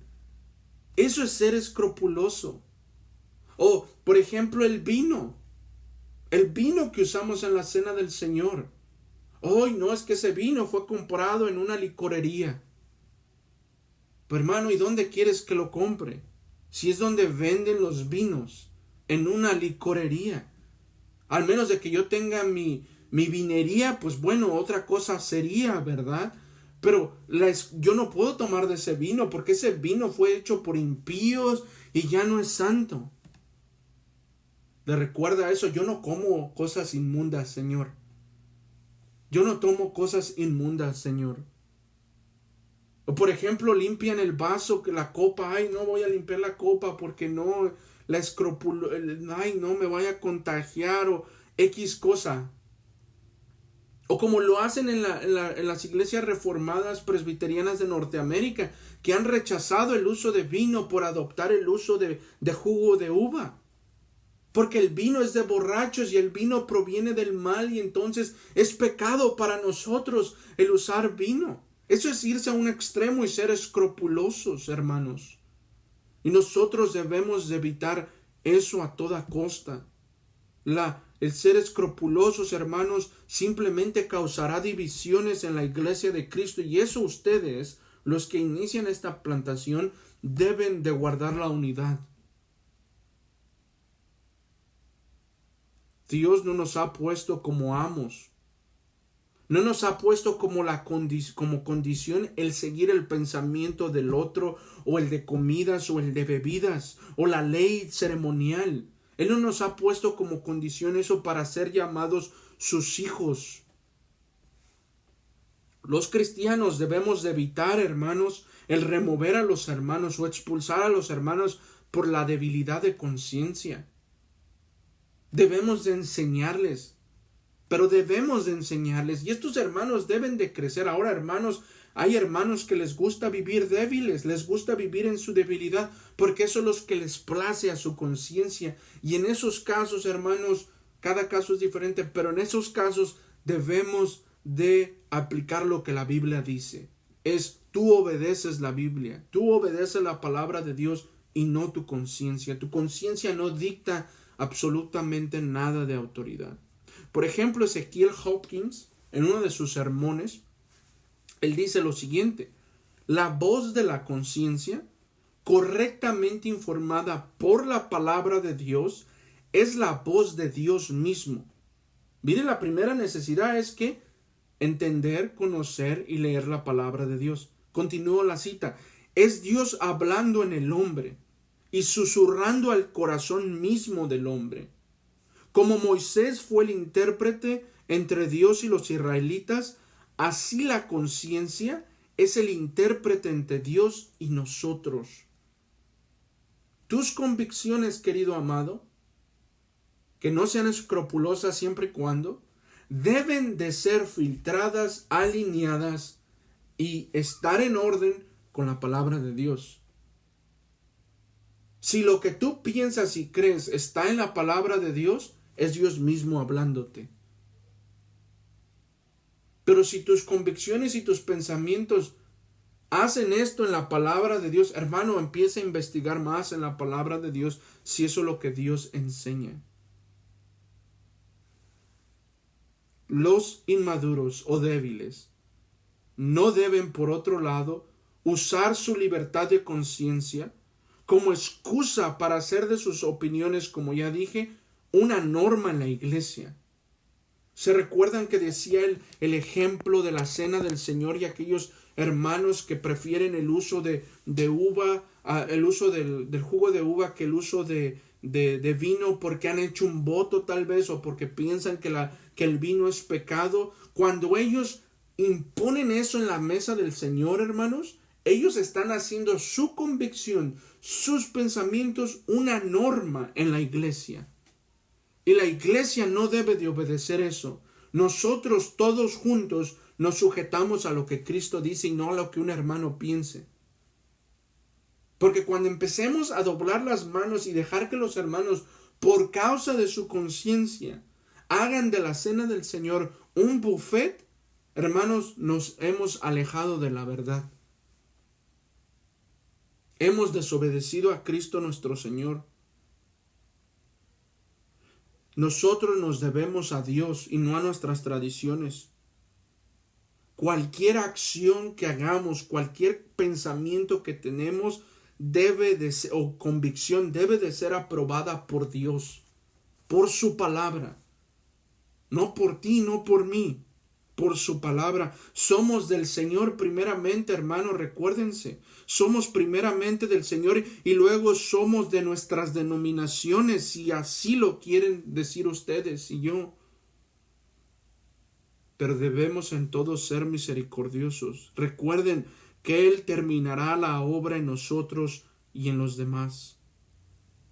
Speaker 1: Eso es ser escrupuloso. O, por ejemplo, el vino que usamos en la cena del Señor. Hoy no, es que ese vino fue comprado en una licorería. Pero hermano, ¿y dónde quieres que lo compre? Si es donde venden los vinos, en una licorería. Al menos de que yo tenga mi vinería, pues bueno, otra cosa sería, ¿verdad? Pero yo no puedo tomar de ese vino, porque ese vino fue hecho por impíos y ya no es santo. Le recuerda eso: yo no como cosas inmundas, Señor. Yo no tomo cosas inmundas, Señor. O por ejemplo, limpian el vaso, la copa. Ay, no voy a limpiar la copa porque no, ay, no me vaya a contagiar o X cosa. O como lo hacen en las iglesias reformadas presbiterianas de Norteamérica, que han rechazado el uso de vino por adoptar el uso de jugo de uva. Porque el vino es de borrachos y el vino proviene del mal, y entonces es pecado para nosotros el usar vino. Eso es irse a un extremo y ser escrupulosos, hermanos. Y nosotros debemos de evitar eso a toda costa. El ser escrupulosos, hermanos, simplemente causará divisiones en la iglesia de Cristo, y eso ustedes, los que inician esta plantación, deben de guardar la unidad. Dios no nos ha puesto como amos. No nos ha puesto como condición el seguir el pensamiento del otro, o el de comidas, o el de bebidas, o la ley ceremonial. Él no nos ha puesto como condición eso para ser llamados sus hijos. Los cristianos debemos de evitar, hermanos, el remover a los hermanos o expulsar a los hermanos por la debilidad de conciencia. Debemos de enseñarles, pero debemos de enseñarles, y estos hermanos deben de crecer. Ahora, hermanos, hay hermanos que les gusta vivir débiles, les gusta vivir en su debilidad, porque eso es lo que les place a su conciencia. Y en esos casos, hermanos, cada caso es diferente, pero en esos casos debemos de aplicar lo que la Biblia dice. Tú obedeces la Biblia, tú obedeces la palabra de Dios y no tu conciencia. Tu conciencia no dicta absolutamente nada de autoridad. Por ejemplo, Ezequiel Hopkins, en uno de sus sermones, él dice lo siguiente: la voz de la conciencia, correctamente informada por la palabra de Dios, es la voz de Dios mismo. Mire, la primera necesidad es que entender, conocer y leer la palabra de Dios. Continúo la cita: es Dios hablando en el hombre y susurrando al corazón mismo del hombre. Como Moisés fue el intérprete entre Dios y los israelitas, así la conciencia es el intérprete entre Dios y nosotros. Tus convicciones, querido amado, que no sean escrupulosas siempre y cuando, deben de ser filtradas, alineadas y estar en orden con la palabra de Dios. Si lo que tú piensas y crees está en la palabra de Dios, es Dios mismo hablándote. Pero si tus convicciones y tus pensamientos hacen esto en la palabra de Dios, hermano, empieza a investigar más en la palabra de Dios si eso es lo que Dios enseña. Los inmaduros o débiles no deben, por otro lado, usar su libertad de conciencia como excusa para hacer de sus opiniones, como ya dije, una norma en la iglesia. ¿Se recuerdan que decía el ejemplo de la cena del Señor y aquellos hermanos que prefieren el uso de uva, el uso del jugo de uva que el uso de vino, porque han hecho un voto tal vez, o porque piensan que el vino es pecado? Cuando ellos imponen eso en la mesa del Señor, hermanos, Ellos están haciendo su convicción, sus pensamientos, una norma en la iglesia. Y la iglesia no debe de obedecer eso. Nosotros todos juntos nos sujetamos a lo que Cristo dice y no a lo que un hermano piense. Porque cuando empecemos a doblar las manos y dejar que los hermanos, por causa de su conciencia, hagan de la cena del Señor un buffet, hermanos, nos hemos alejado de la verdad. Hemos desobedecido a Cristo nuestro Señor. Nosotros nos debemos a Dios y no a nuestras tradiciones. Cualquier acción que hagamos, cualquier pensamiento que tenemos, o convicción debe de ser aprobada por Dios, por su palabra. No por ti, no por mí, por su palabra. Somos del Señor primeramente, hermanos, recuérdense. Somos primeramente del Señor y luego somos de nuestras denominaciones, si así lo quieren decir ustedes y yo. Pero debemos en todo ser misericordiosos. Recuerden que Él terminará la obra en nosotros y en los demás.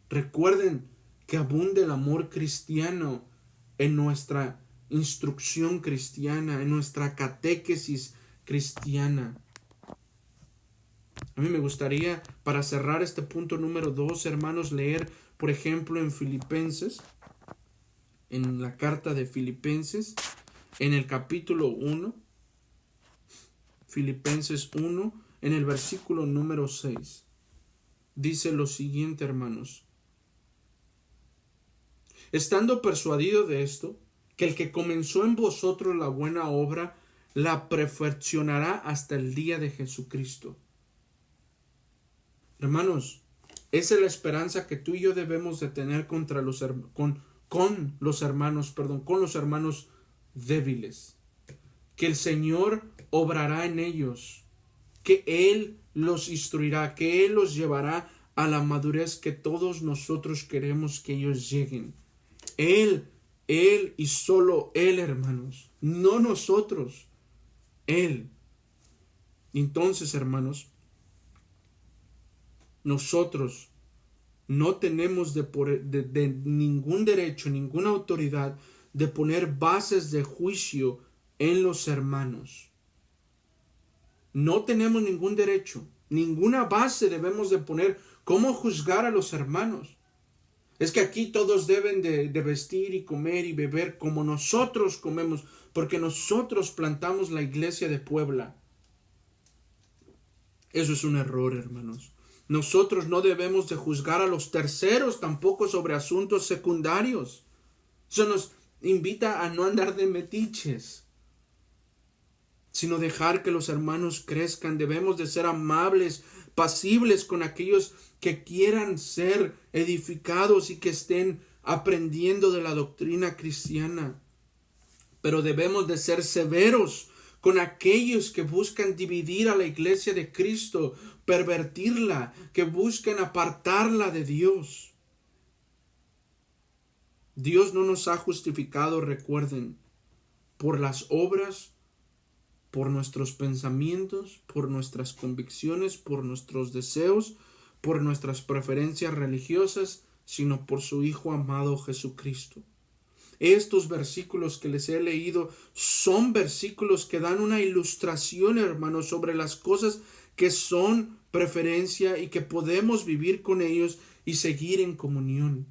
Speaker 1: Recuerden que abunde el amor cristiano en nuestra instrucción cristiana, en nuestra catequesis cristiana. A mí me gustaría, para cerrar este punto número 2, hermanos, leer, por ejemplo, en Filipenses, en la carta de Filipenses, en el capítulo 1, Filipenses 1, en el versículo número 6. Dice lo siguiente, hermanos. Estando persuadido de esto, que el que comenzó en vosotros la buena obra, la perfeccionará hasta el día de Jesucristo. Hermanos, esa es la esperanza que tú y yo debemos de tener con los hermanos débiles. Que el Señor obrará en ellos, que Él los instruirá, que Él los llevará a la madurez que todos nosotros queremos que ellos lleguen. Él y solo Él, hermanos, no nosotros, Él. Entonces, hermanos, nosotros no tenemos de ningún derecho, ninguna autoridad de poner bases de juicio en los hermanos. No tenemos ningún derecho, ninguna base debemos de poner cómo juzgar a los hermanos. Es que aquí todos deben de vestir y comer y beber como nosotros comemos, porque nosotros plantamos la iglesia de Puebla. Eso es un error, hermanos. Nosotros no debemos de juzgar a los terceros tampoco sobre asuntos secundarios. Eso nos invita a no andar de metiches, sino dejar que los hermanos crezcan. Debemos de ser amables, pasibles con aquellos que quieran ser edificados y que estén aprendiendo de la doctrina cristiana. Pero debemos de ser severos con aquellos que buscan dividir a la iglesia de Cristo, pervertirla, que buscan apartarla de Dios. Dios no nos ha justificado, recuerden, por las obras, por nuestros pensamientos, por nuestras convicciones, por nuestros deseos, por nuestras preferencias religiosas, sino por su Hijo amado Jesucristo. Estos versículos que les he leído son versículos que dan una ilustración, hermanos, sobre las cosas que son preferencia y que podemos vivir con ellos y seguir en comunión.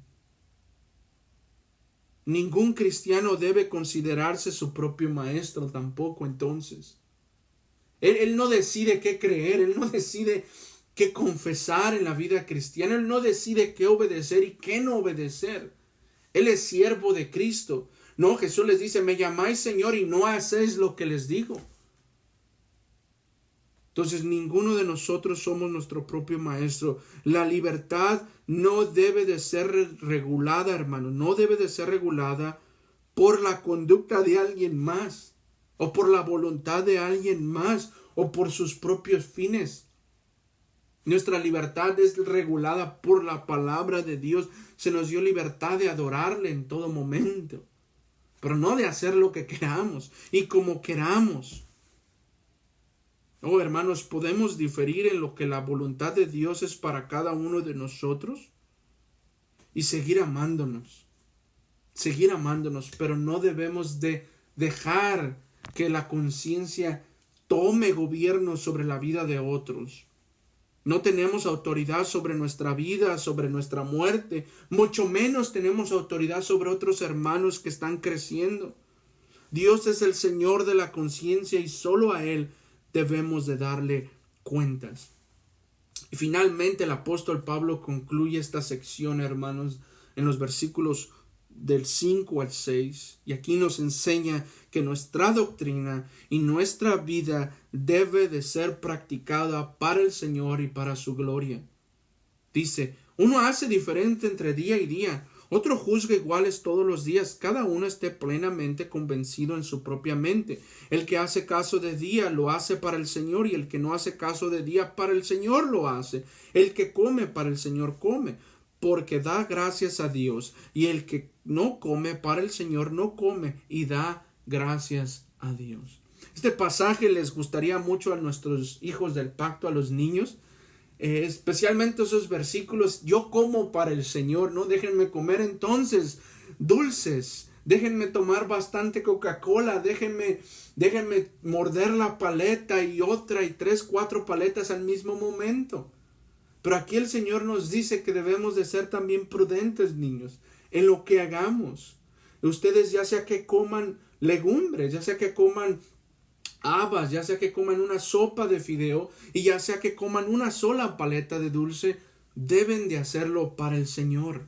Speaker 1: Ningún cristiano debe considerarse su propio maestro tampoco, entonces. Él no decide qué creer, él no decide qué confesar en la vida cristiana, él no decide qué obedecer y qué no obedecer. Él es siervo de Cristo. No, Jesús les dice, me llamáis Señor y no hacéis lo que les digo. Entonces, ninguno de nosotros somos nuestro propio maestro. La libertad no debe de ser regulada, hermano. No debe de ser regulada por la conducta de alguien más, o por la voluntad de alguien más, o por sus propios fines. Nuestra libertad es regulada por la palabra de Dios. Se nos dio libertad de adorarle en todo momento, pero no de hacer lo que queramos y como queramos. Oh, hermanos, ¿podemos diferir en lo que la voluntad de Dios es para cada uno de nosotros? Y seguir amándonos, pero no debemos de dejar que la conciencia tome gobierno sobre la vida de otros. No tenemos autoridad sobre nuestra vida, sobre nuestra muerte, mucho menos tenemos autoridad sobre otros hermanos que están creciendo. Dios es el Señor de la conciencia y solo a Él debemos de darle cuentas. Y finalmente el apóstol Pablo concluye esta sección, hermanos, en los versículos del 5 al 6, y aquí nos enseña que nuestra doctrina y nuestra vida debe de ser practicada para el Señor y para su gloria. Dice, uno hace diferente entre día y día, otro juzga iguales todos los días, cada uno esté plenamente convencido en su propia mente. El que hace caso de día lo hace para el Señor, y el que no hace caso de día para el Señor lo hace. El que come para el Señor come, porque da gracias a Dios, y el que no come para el Señor no come y da gracias a Dios. Este pasaje les gustaría mucho a nuestros hijos del pacto, a los niños, especialmente esos versículos: yo como para el Señor, no déjenme comer entonces dulces, déjenme tomar bastante Coca-Cola, déjenme morder la paleta y otra y 3, 4 paletas al mismo momento. Pero aquí el Señor nos dice que debemos de ser también prudentes, niños, en lo que hagamos. Ustedes, ya sea que coman legumbres, ya sea que coman habas, ya sea que coman una sopa de fideo, y ya sea que coman una sola paleta de dulce, deben de hacerlo para el Señor.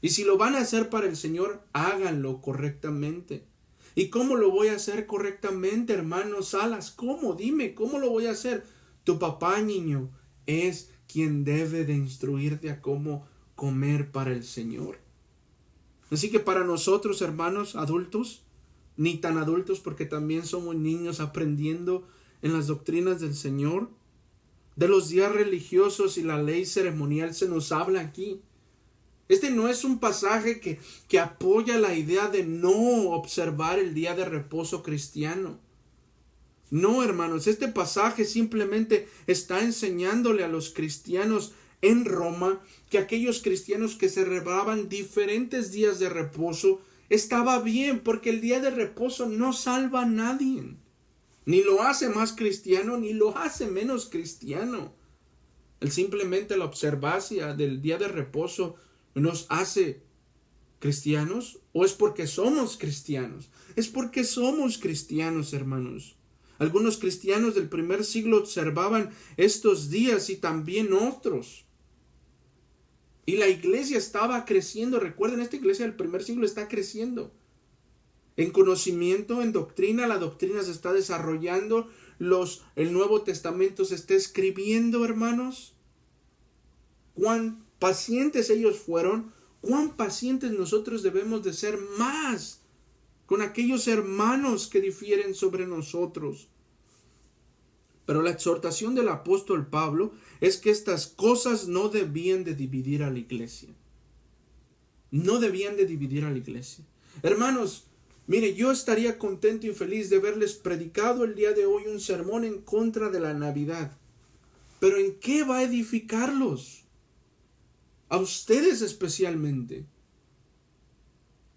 Speaker 1: Y si lo van a hacer para el Señor, háganlo correctamente. ¿Y cómo lo voy a hacer correctamente, hermano Salas? ¿Cómo? Dime, ¿cómo lo voy a hacer? Tu papá, niño, es quien debe de instruirte a cómo comer para el Señor. Así que para nosotros, hermanos adultos, ni tan adultos, porque también somos niños aprendiendo en las doctrinas del Señor, de los días religiosos y la ley ceremonial se nos habla aquí. Este no es un pasaje que apoya la idea de no observar el día de reposo cristiano. No, hermanos, este pasaje simplemente está enseñándole a los cristianos en Roma que aquellos cristianos que se celebraban diferentes días de reposo estaba bien, porque el día de reposo no salva a nadie, ni lo hace más cristiano, ni lo hace menos cristiano. Simplemente la observancia del día de reposo nos hace cristianos, o es porque somos cristianos. Es porque somos cristianos, hermanos. Algunos cristianos del primer siglo observaban estos días y también otros. Y la iglesia estaba creciendo. Recuerden, esta iglesia del primer siglo está creciendo. En conocimiento, en doctrina, la doctrina se está desarrollando. El Nuevo Testamento se está escribiendo, hermanos. Cuán pacientes ellos fueron, cuán pacientes nosotros debemos de ser más con aquellos hermanos que difieren sobre nosotros. Pero la exhortación del apóstol Pablo es que estas cosas no debían de dividir a la iglesia. No debían de dividir a la iglesia. Hermanos, mire, yo estaría contento y feliz de haberles predicado el día de hoy un sermón en contra de la Navidad. Pero ¿en qué va a edificarlos? A ustedes especialmente.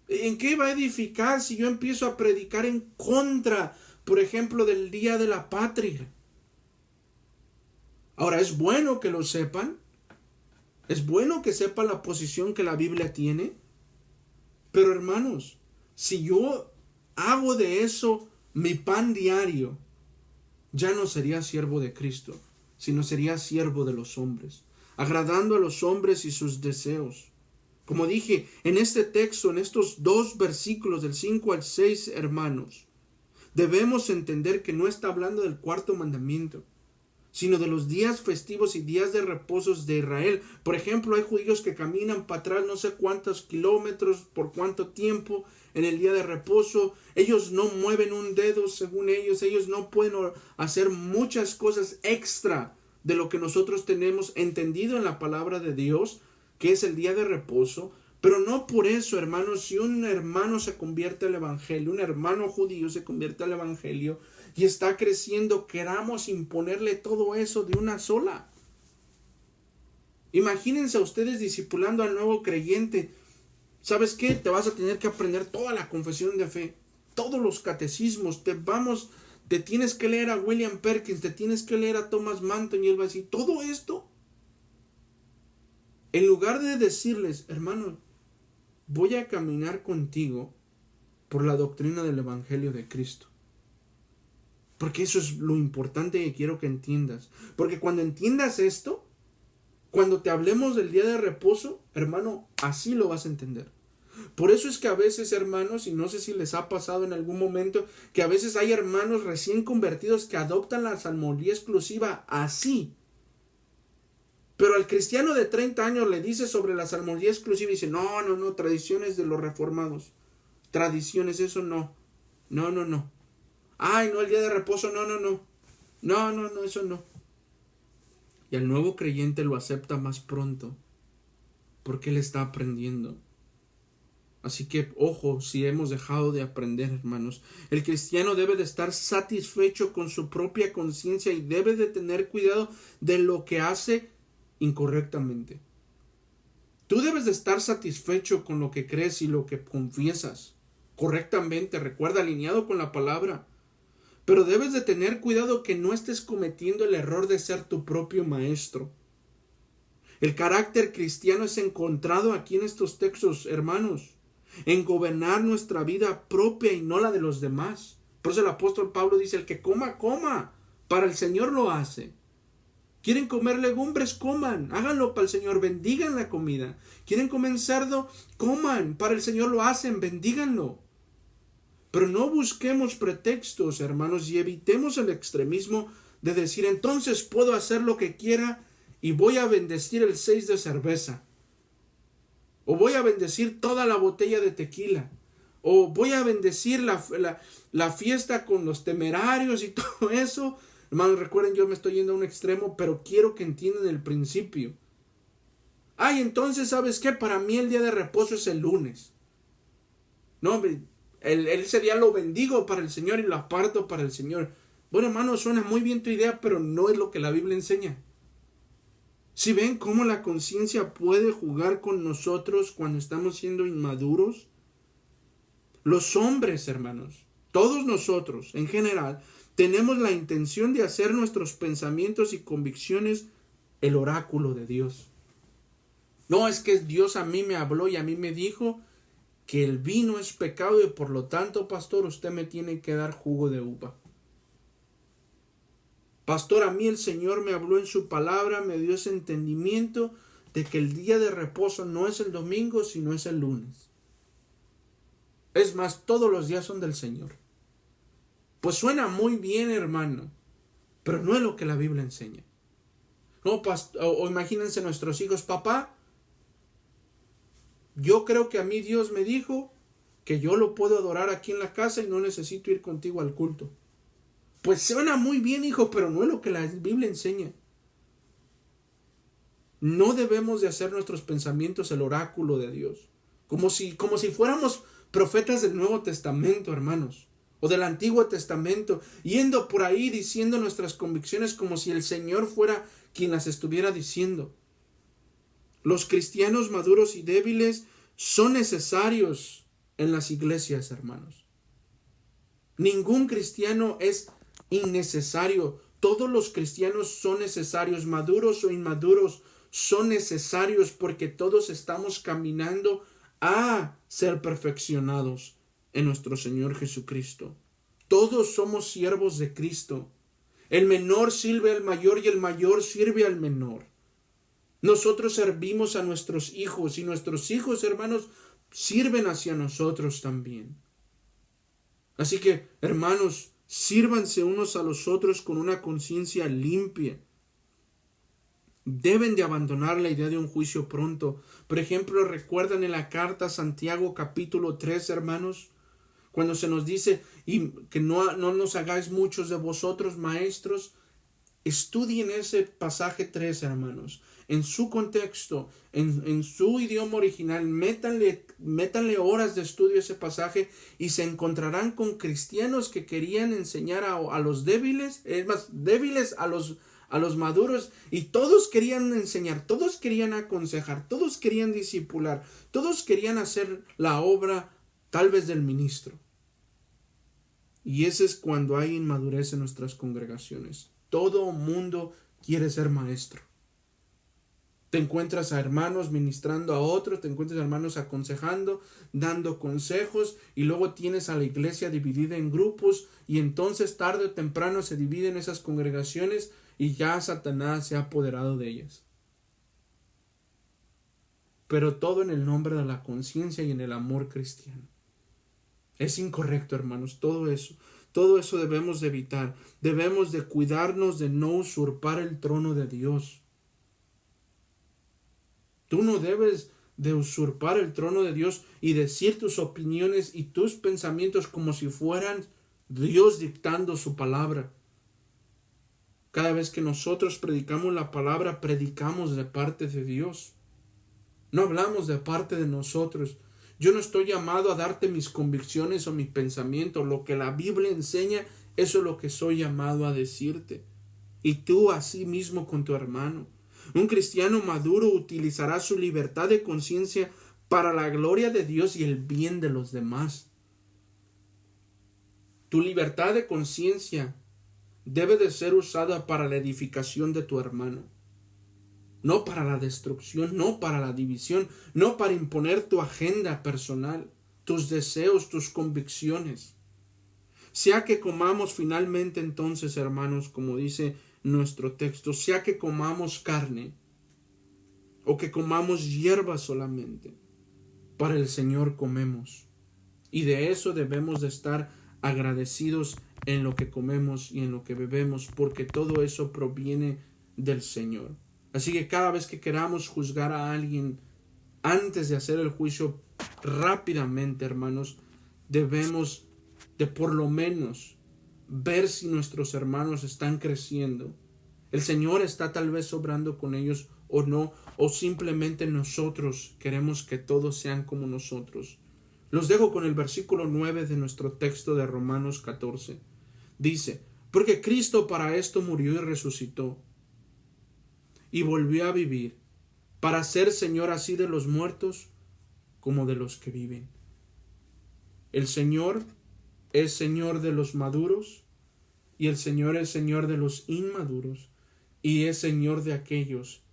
Speaker 1: ¿En qué va a edificar si yo empiezo a predicar en contra, por ejemplo, del Día de la Patria? Ahora, es bueno que lo sepan. Es bueno que sepan la posición que la Biblia tiene. Pero, hermanos, si yo hago de eso mi pan diario, ya no sería siervo de Cristo, sino sería siervo de los hombres, agradando a los hombres y sus deseos. Como dije, en este texto, en estos 2 versículos del 5 al 6, hermanos, debemos entender que no está hablando del 4º mandamiento, sino de los días festivos y días de reposos de Israel. Por ejemplo, hay judíos que caminan para atrás no sé cuántos kilómetros, por cuánto tiempo en el día de reposo. Ellos no mueven un dedo según ellos. Ellos no pueden hacer muchas cosas extra de lo que nosotros tenemos entendido en la palabra de Dios, que es el día de reposo. Pero no por eso, hermanos, si un hermano se convierte al evangelio, un hermano judío se convierte al evangelio, y está creciendo, queramos imponerle todo eso de una sola. Imagínense a ustedes discipulando al nuevo creyente. ¿Sabes qué? Te vas a tener que aprender toda la confesión de fe, todos los catecismos, te tienes que leer a William Perkins, te tienes que leer a Thomas Manton, y él va a decir, todo esto. En lugar de decirles, hermano, voy a caminar contigo por la doctrina del Evangelio de Cristo. Porque eso es lo importante que quiero que entiendas. Porque cuando entiendas esto, cuando te hablemos del día de reposo, hermano, así lo vas a entender. Por eso es que a veces, hermanos, y no sé si les ha pasado en algún momento, que a veces hay hermanos recién convertidos que adoptan la salmodía exclusiva así. Pero al cristiano de 30 años le dice sobre la salmodía exclusiva y dice, no, tradiciones de los reformados. Tradiciones, eso no. No. Ay, no, el día de reposo, no, eso no. Y el nuevo creyente lo acepta más pronto, porque él está aprendiendo. Así que, ojo, si hemos dejado de aprender, hermanos. El cristiano debe de estar satisfecho con su propia conciencia y debe de tener cuidado de lo que hace incorrectamente. Tú debes de estar satisfecho con lo que crees y lo que confiesas correctamente, recuerda, alineado con la palabra. Pero debes de tener cuidado que no estés cometiendo el error de ser tu propio maestro. El carácter cristiano es encontrado aquí en estos textos, hermanos, en gobernar nuestra vida propia y no la de los demás. Por eso el apóstol Pablo dice, el que coma, para el Señor lo hace. ¿Quieren comer legumbres? Coman, háganlo para el Señor, bendigan la comida. ¿Quieren comer cerdo? Coman, para el Señor lo hacen, bendíganlo. Pero no busquemos pretextos, hermanos, y evitemos el extremismo de decir, entonces puedo hacer lo que quiera y voy a bendecir el 6 de cerveza. O voy a bendecir toda la botella de tequila. O voy a bendecir la fiesta con los temerarios y todo eso. Hermanos, recuerden, yo me estoy yendo a un extremo, pero quiero que entiendan el principio. Ay, entonces, ¿sabes qué? Para mí el día de reposo es el lunes. No, hombre, ese día lo bendigo para el Señor y lo aparto para el Señor. Bueno, hermano, suena muy bien tu idea, pero no es lo que la Biblia enseña. Si ven cómo la conciencia puede jugar con nosotros cuando estamos siendo inmaduros. Los hombres, hermanos, todos nosotros en general, tenemos la intención de hacer nuestros pensamientos y convicciones el oráculo de Dios. No, es que Dios a mí me habló y a mí me dijo que el vino es pecado y por lo tanto, pastor, usted me tiene que dar jugo de uva. Pastor, a mí el Señor me habló en su palabra, me dio ese entendimiento de que el día de reposo no es el domingo, sino es el lunes. Es más, todos los días son del Señor. Pues suena muy bien, hermano, pero no es lo que la Biblia enseña. No, o imagínense nuestros hijos, papá, yo creo que a mí Dios me dijo que yo lo puedo adorar aquí en la casa y no necesito ir contigo al culto. Pues suena muy bien, hijo, pero no es lo que la Biblia enseña. No debemos de hacer nuestros pensamientos el oráculo de Dios. Como si fuéramos profetas del Nuevo Testamento, hermanos, o del Antiguo Testamento, yendo por ahí diciendo nuestras convicciones como si el Señor fuera quien las estuviera diciendo. Los cristianos maduros y débiles son necesarios en las iglesias, hermanos. Ningún cristiano es innecesario. Todos los cristianos son necesarios, maduros o inmaduros, son necesarios porque todos estamos caminando a ser perfeccionados en nuestro Señor Jesucristo. Todos somos siervos de Cristo. El menor sirve al mayor y el mayor sirve al menor. Nosotros servimos a nuestros hijos y nuestros hijos, hermanos, sirven hacia nosotros también. Así que, hermanos, sírvanse unos a los otros con una conciencia limpia. Deben de abandonar la idea de un juicio pronto. Por ejemplo, ¿recuerdan en la carta a Santiago capítulo 3, hermanos? Cuando se nos dice y que no nos hagáis muchos de vosotros maestros, Estudien ese pasaje 3, hermanos, en su contexto, en su idioma original. Métanle horas de estudio a ese pasaje y se encontrarán con cristianos que querían enseñar a los débiles, es más, débiles a los maduros, y todos querían enseñar, todos querían aconsejar, todos querían discipular, todos querían hacer la obra tal vez del ministro. Y ese es cuando hay inmadurez en nuestras congregaciones. Todo mundo quiere ser maestro. Te encuentras a hermanos ministrando a otros, te encuentras a hermanos aconsejando, dando consejos, y luego tienes a la iglesia dividida en grupos, y entonces tarde o temprano se dividen esas congregaciones y ya Satanás se ha apoderado de ellas. Pero todo en el nombre de la conciencia y en el amor cristiano. Es incorrecto, hermanos, todo eso. Todo eso debemos de evitar. Debemos de cuidarnos de no usurpar el trono de Dios. Tú no debes de usurpar el trono de Dios y decir tus opiniones y tus pensamientos como si fueran Dios dictando su palabra. Cada vez que nosotros predicamos la palabra, predicamos de parte de Dios. No hablamos de parte de nosotros. Yo no estoy llamado a darte mis convicciones o mi pensamiento. Lo que la Biblia enseña, eso es lo que soy llamado a decirte. Y tú así mismo con tu hermano. Un cristiano maduro utilizará su libertad de conciencia para la gloria de Dios y el bien de los demás. Tu libertad de conciencia debe de ser usada para la edificación de tu hermano. No para la destrucción, no para la división, no para imponer tu agenda personal, tus deseos, tus convicciones. Sea que comamos finalmente entonces, hermanos, como dice nuestro texto, sea que comamos carne o que comamos hierba solamente, para el Señor comemos. Y de eso debemos de estar agradecidos en lo que comemos y en lo que bebemos, porque todo eso proviene del Señor. Así que cada vez que queramos juzgar a alguien, antes de hacer el juicio rápidamente, hermanos, debemos de por lo menos ver si nuestros hermanos están creciendo. El Señor está tal vez obrando con ellos o no, o simplemente nosotros queremos que todos sean como nosotros. Los dejo con el versículo 9 de nuestro texto de Romanos 14. Dice: porque Cristo para esto murió y resucitó, y volvió a vivir, para ser Señor así de los muertos como de los que viven. El Señor es Señor de los maduros, y el Señor es Señor de los inmaduros, y es Señor de aquellos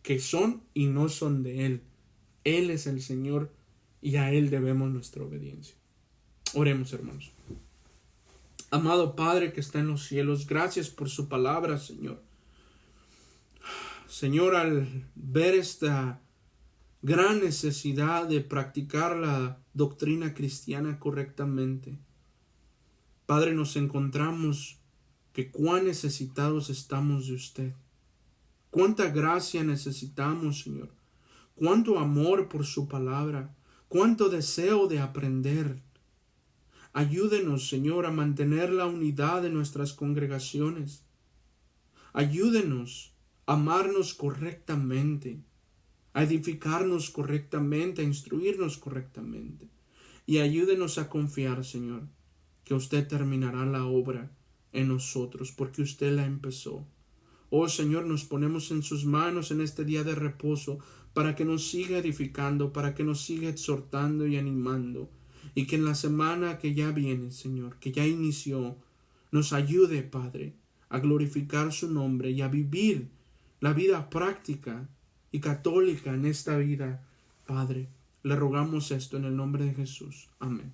Speaker 1: que son y no son de Él. Él es el Señor, y a Él debemos nuestra obediencia. Oremos, hermanos. Amado Padre que está en los cielos, gracias por su palabra, Señor. Señor, al ver esta gran necesidad de practicar la doctrina cristiana correctamente, Padre, nos encontramos que cuán necesitados estamos de usted. Cuánta gracia necesitamos, Señor. Cuánto amor por su palabra. Cuánto deseo de aprender. Ayúdenos, Señor, a mantener la unidad de nuestras congregaciones. Ayúdenos a amarnos correctamente, a edificarnos correctamente, a instruirnos correctamente. Y ayúdenos a confiar, Señor, que usted terminará la obra en nosotros, porque usted la empezó. Oh Señor, nos ponemos en sus manos en este día de reposo para que nos siga edificando, para que nos siga exhortando y animando, y que en la semana que ya viene, Señor, que ya inició, nos ayude, Padre, a glorificar su nombre y a vivir la vida práctica y católica en esta vida, Padre. Le rogamos esto en el nombre de Jesús. Amén.